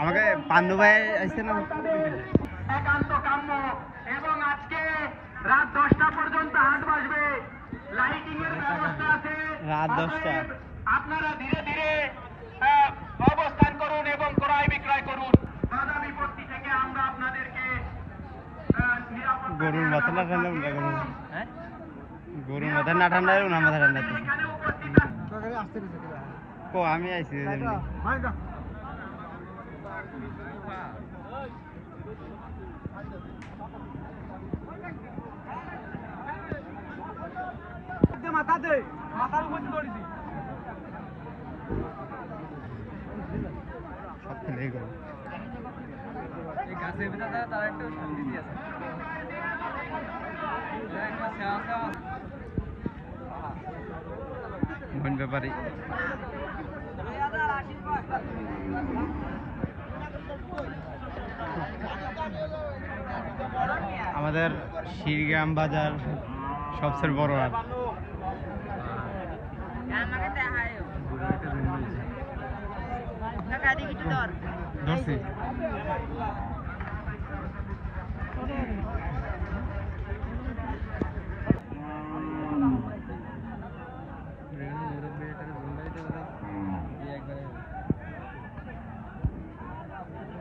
আমাকে পান্ডু ভাই আসছে না একান্ত কাম্য এবং আজকে রাত 10টা পর্যন্ত হাট বসবে। লাইটিং এর ব্যবস্থা আছে। রাত 10টা। আপনারা ধীরে ধীরে অবস্থান করুন এবং ক্রয় বিক্রয় করুন। বাধা বিপত্তি থেকে আমরা আপনাদেরকে গরুর মাথা না ঠান্ডা উঠা গরু গরুর মাথা না ঠান্ডা উনার মাথা ঠান্ডা কো আমি আইছি মাথা দে মাথার উপর দড়িছি সব ফেলে গেল এই গাছের ভিতরে তার একটা শান্তি আছে মন ব্যাপারী আমাদের শিরগ্রাম বাজার সবচেয়ে বড় হাট ধরছি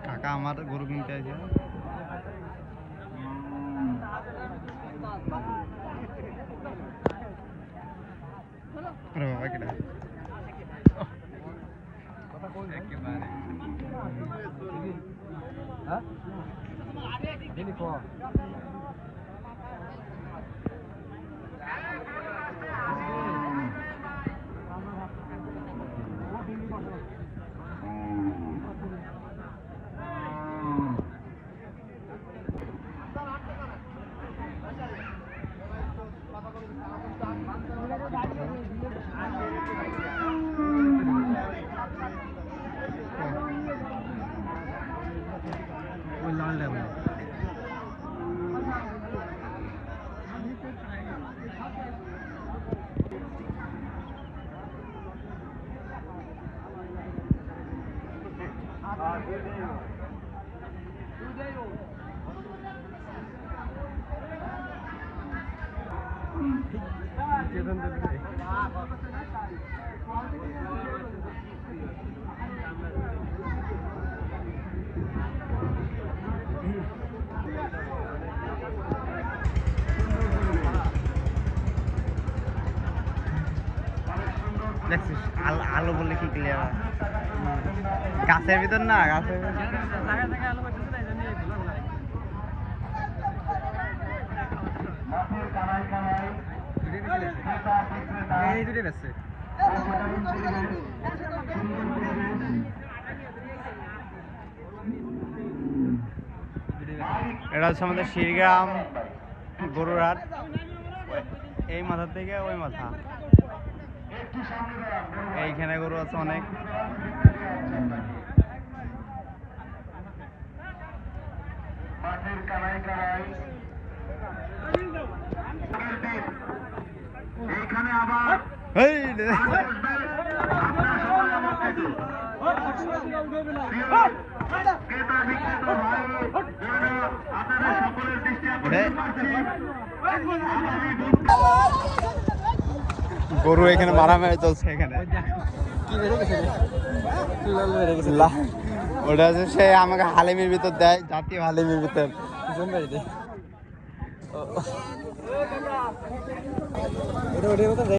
কাকা আমার গরু কিনতে আছে আরে বাবা কেডা কথা কই একেবারে হ্যাঁ দিলি কো দেখছিস আলো বললে কি ক্লিয়ার গাছের ভিতর না গাছের এটা হচ্ছে আমাদের শিরগ্রাম গরুর হাট এই মাথা থেকে ওই মাথা এইখানে গরু আছে অনেক এখানে আবার গরু এখানে মারামারি চলছে এখানে ওটা হচ্ছে সে আমাকে হালিমের ভিতর দেয় জাতীয় হালিমের ভিতর